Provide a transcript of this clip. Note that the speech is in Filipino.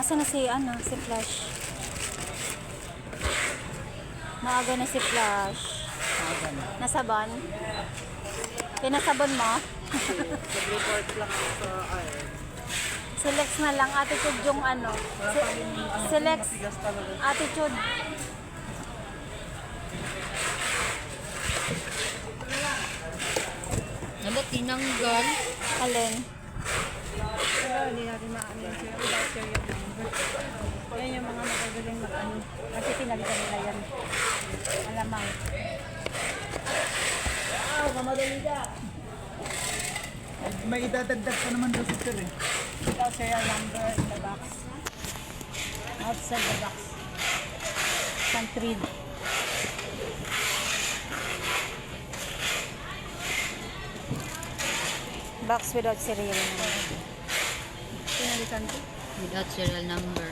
Asa na si, si Flash? Maaga na si Flash. Nasabon? Pinasabon mo? Nag-report lang ako sa Select na lang. Attitude yung Select. matigas talaga. Attitude. Ano, tinanggal? Alin? Pero hindi natin maano yun sir. Without sir yung number. Yan yung mga magagaling mag-ano. Kasi pinalitan nila yan. Alamang. May idadagdag pa naman daw si sir eh. Without sir yung number in the box. Outside the box. Can't read. Box without serial number. Pinalitan ko. Without serial number.